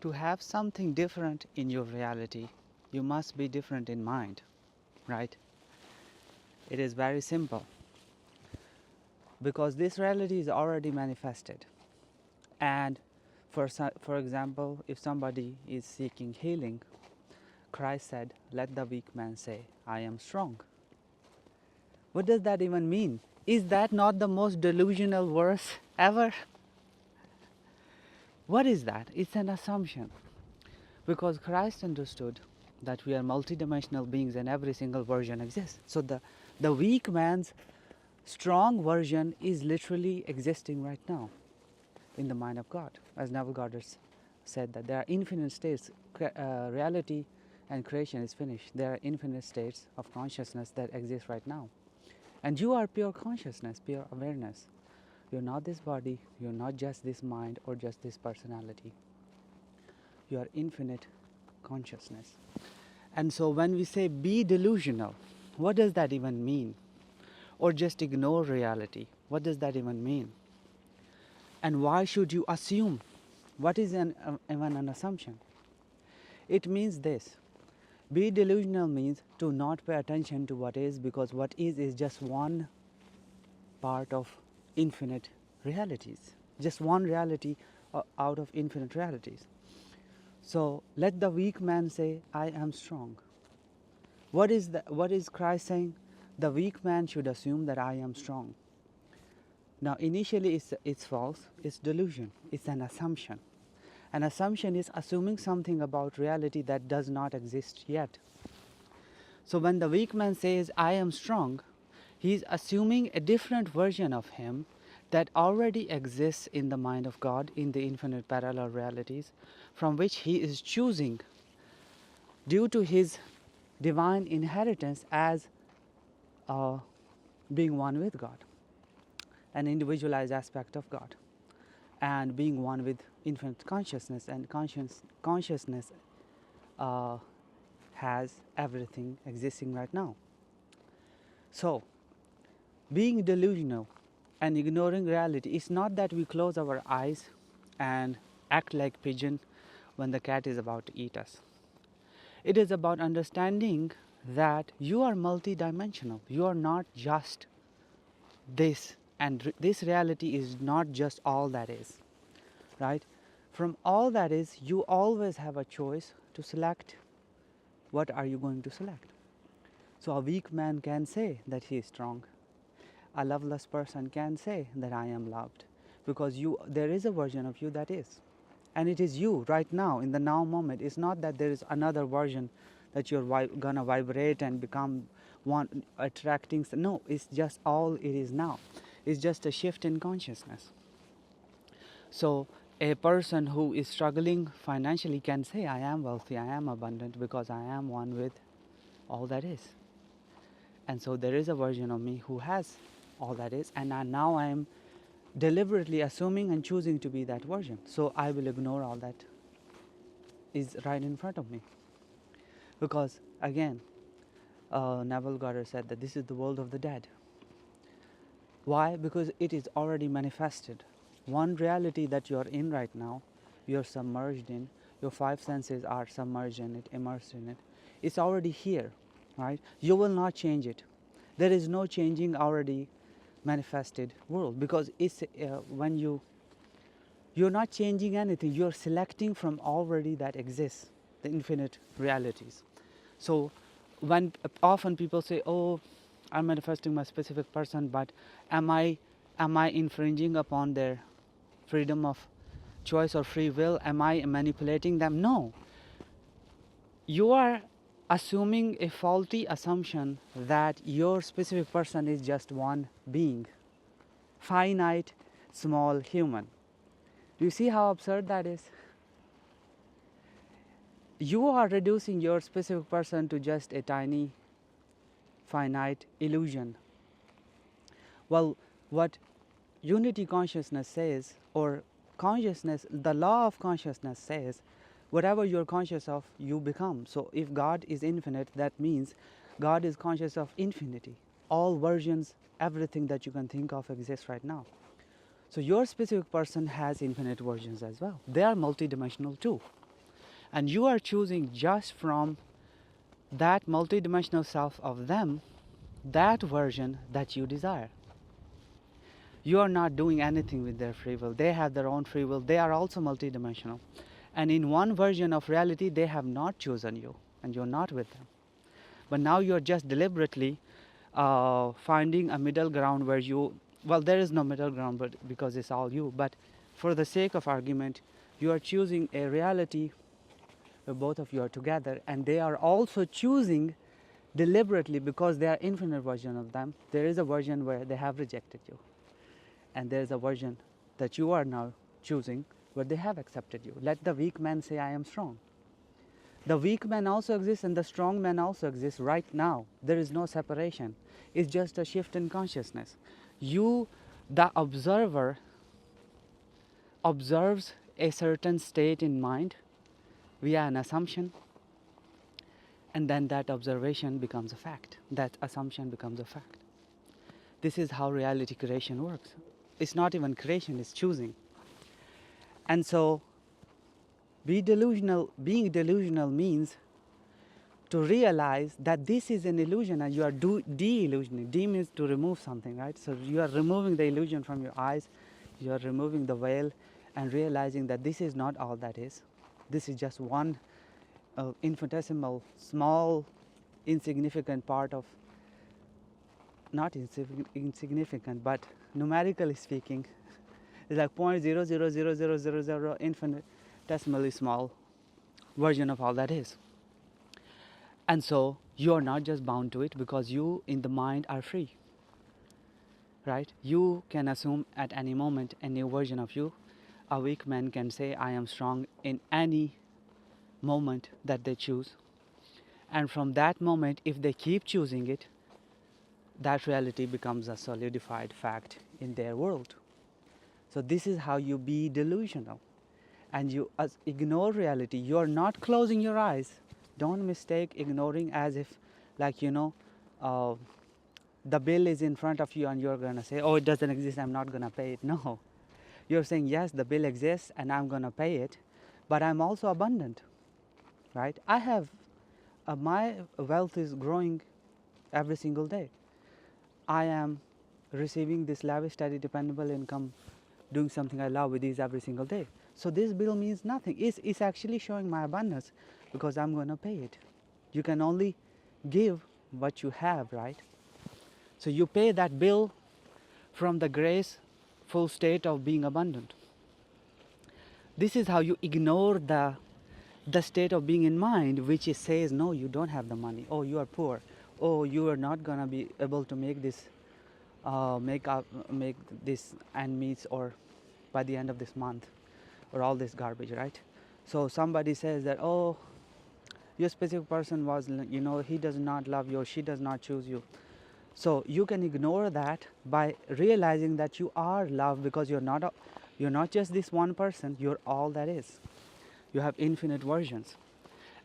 To have something different in your reality, you must be different in mind, right? It is very simple because this reality is already manifested. And for example, if somebody is seeking healing, Christ said, "Let the weak man say, I am strong." What does that even mean? Is that not the most delusional verse ever? What is that? It's an assumption. Because Christ understood that we are multidimensional beings and every single version exists. So the weak man's strong version is literally existing right now in the mind of God. As Neville Goddard said, that there are infinite states, reality and creation is finished. There are infinite states of consciousness that exist right now. And you are pure consciousness, pure awareness. You're not this body, you're not just this mind or just this personality. You are infinite consciousness. And so when we say be delusional, what does that even mean? Or just ignore reality, what does that even mean? And why should you assume? What is even an assumption? It means this. Be delusional means to not pay attention to what is, because what is just one part of infinite realities. Just one reality out of infinite realities. So let the weak man say, I am strong. What is Christ saying? The weak man should assume that I am strong. Now initially it's false, it's delusion, it's an assumption. An assumption is assuming something about reality that does not exist yet. So when the weak man says, I am strong, he is assuming a different version of him that already exists in the mind of God in the infinite parallel realities, from which he is choosing, due to his divine inheritance, as being one with God, an individualized aspect of God, and being one with infinite consciousness. And consciousness has everything existing right now. So being delusional and ignoring reality is not that we close our eyes and act like pigeon when the cat is about to eat us. It is about understanding that you are multidimensional. You are not just this, and this reality is not just all that is, right? From all that is, you always have a choice to select. What are you going to select? So a weak man can say that he is strong. A loveless person can say that I am loved, because there is a version of you that is. And it is you right now, in the now moment. It's not that there is another version that you're gonna vibrate and become one, attracting. No, it's just all it is now. It's just a shift in consciousness. So a person who is struggling financially can say, I am wealthy, I am abundant, because I am one with all that is. And so there is a version of me who has all that is, and now I am deliberately assuming and choosing to be that version. So I will ignore all that is right in front of me. Because again, Neville Goddard said that this is the world of the dead. Why? Because it is already manifested. One reality that you are in right now, you're submerged in, your five senses are submerged in it, immersed in it. It's already here, right? You will not change it. There is no changing already manifested world, because it's when you're not changing anything, you're selecting from already that exists, the infinite realities. So when often people say, oh, I'm manifesting my specific person, but am I infringing upon their freedom of choice or free will? Am I manipulating them? No. You are assuming a faulty assumption that your specific person is just one being, finite, small human. Do you see how absurd that is? You are reducing your specific person to just a tiny, finite illusion. Well, what unity consciousness says, or consciousness, the law of consciousness says, whatever you're conscious of, you become. So if God is infinite, that means God is conscious of infinity. All versions, everything that you can think of exists right now. So your specific person has infinite versions as well. They are multidimensional too. And you are choosing just from that multidimensional self of them, that version that you desire. You are not doing anything with their free will. They have their own free will. They are also multidimensional. And in one version of reality, they have not chosen you, and you're not with them. But now you're just deliberately finding a middle ground where you, well, there is no middle ground, but because it's all you. But for the sake of argument, you are choosing a reality where both of you are together, and they are also choosing deliberately, because they are infinite version of them. There is a version where they have rejected you, and there is a version that you are now choosing where they have accepted you. Let the weak man say, I am strong. The weak man also exists and the strong man also exists right now. There is no separation. It's just a shift in consciousness. You, the observer, observes a certain state in mind via an assumption, and then that observation becomes a fact. That assumption becomes a fact. This is how reality creation works. It's not even creation, it's choosing. And so, being delusional means to realize that this is an illusion and you are de-illusioning. De means to remove something, right? So you are removing the illusion from your eyes, you are removing the veil and realizing that this is not all that is. This is just one infinitesimal, small, insignificant part of, not insignificant, but numerically speaking, it's like 0.0000000 infinitesimally small version of all that is. And so you are not just bound to it, because you in the mind are free, right? You can assume at any moment a new version of you. A weak man can say, I am strong in any moment that they choose. And from that moment, if they keep choosing it, that reality becomes a solidified fact in their world. So this is how you be delusional. And you ignore reality. You're not closing your eyes. Don't mistake ignoring as if, like, the bill is in front of you and you're going to say, oh, it doesn't exist, I'm not going to pay it. No. You're saying, yes, the bill exists and I'm going to pay it, but I'm also abundant, right? I have, my wealth is growing every single day. I am receiving this lavish, steady, dependable income, doing something I love with these every single day. So this bill means nothing. It's actually showing my abundance because I'm going to pay it. You can only give what you have, right? So you pay that bill from the graceful state of being abundant. This is how you ignore the state of being in mind, which is says, no, you don't have the money. Oh, you are poor. Oh, you are not going to be able to make this, make this end meets or by the end of this month, or all this garbage, right? So somebody says that, oh, your specific person was, he does not love you or she does not choose you. So you can ignore that by realizing that you are loved, because you're not just this one person, you're all that is. You have infinite versions.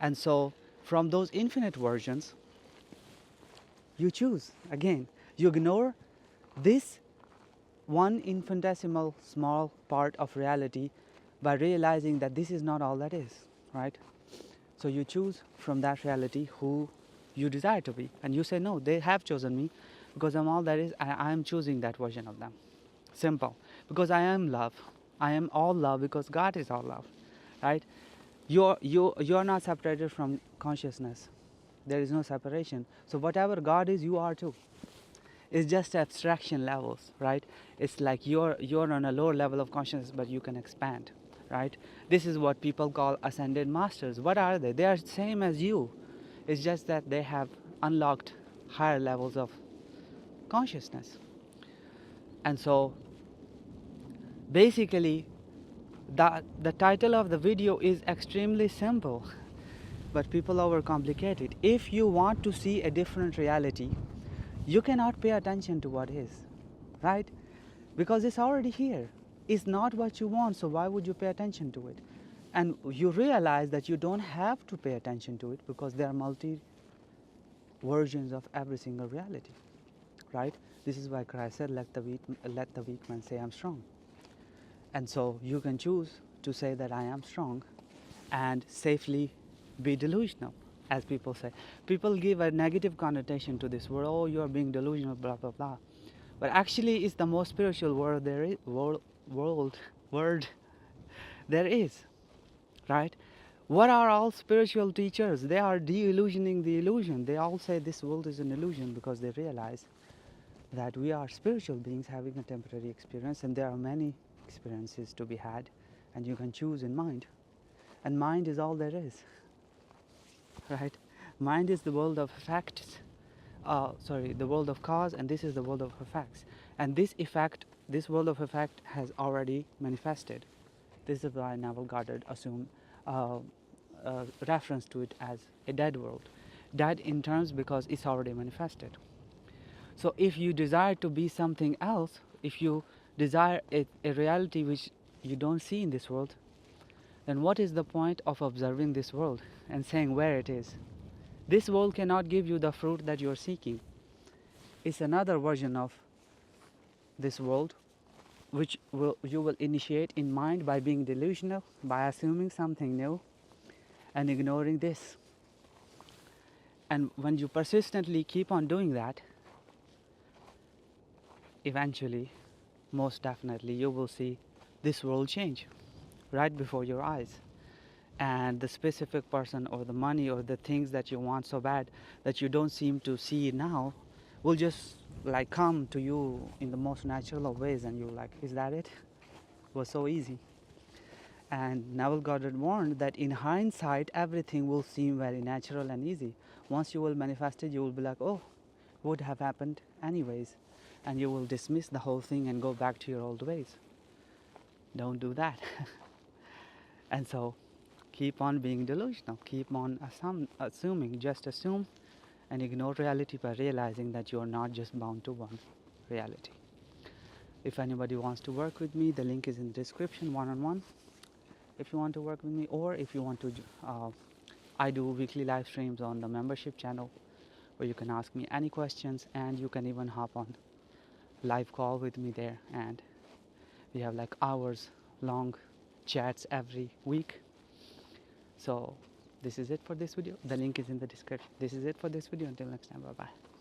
And so from those infinite versions, you choose. Again, you ignore this one infinitesimal small part of reality by realizing that this is not all that is, right? So you choose from that reality who you desire to be. And you say, no, they have chosen me because I'm all that is. I am choosing that version of them. Simple. Because I am love. I am all love because God is all love, right? You're not separated from consciousness. There is no separation. So whatever God is, you are too. It's just abstraction levels, right? It's like you're on a lower level of consciousness, but you can expand, right? This is what people call ascended masters. What are they? They are same as you. It's just that they have unlocked higher levels of consciousness. And so basically the title of the video is extremely simple, but people overcomplicate it. If you want to see a different reality, you cannot pay attention to what is, right? Because it's already here. It's not what you want, so why would you pay attention to it? And you realize that you don't have to pay attention to it because there are multi versions of every single reality, right? This is why Christ said, let the weak man say, I'm strong. And so you can choose to say that I am strong and safely be delusional, as people say. People give a negative connotation to this word. Oh, you are being delusional, blah blah blah. But actually, it's the most spiritual word there is. Word there is, right? What are all spiritual teachers? They are de-illusioning the illusion. They all say this world is an illusion because they realize that we are spiritual beings having a temporary experience, and there are many experiences to be had, and you can choose in mind. And mind is all there is, right? Mind is the world of facts. The world of cause, and this is the world of effects. And this effect, this world of effect, has already manifested. This is why Neville Goddard assumed reference to it as a dead world. Dead in terms because it's already manifested. So if you desire to be something else, if you desire a reality which you don't see in this world, then what is the point of observing this world and saying where it is? This world cannot give you the fruit that you're seeking. It's another version of this world which you will initiate in mind by being delusional, by assuming something new and ignoring this. And when you persistently keep on doing that, eventually, most definitely, you will see this world change right before your eyes. And the specific person or the money or the things that you want so bad that you don't seem to see now will just like come to you in the most natural of ways, and you're like, is that it? It was so easy. And Neville Goddard warned that in hindsight everything will seem very natural and easy. Once you will manifest it, you will be like, oh, it would have happened anyways, and you will dismiss the whole thing and go back to your old ways. Don't do that. And so keep on being delusional, keep on assuming, just assume and ignore reality by realizing that you are not just bound to one reality. If anybody wants to work with me, the link is in the description, one-on-one. If you want to work with me, or if you want to, I do weekly live streams on the membership channel where you can ask me any questions, and you can even hop on live call with me there, and we have like hours long chats every week. So this is it for this video. The link is in the description. This is it for this video. Until next time, bye bye.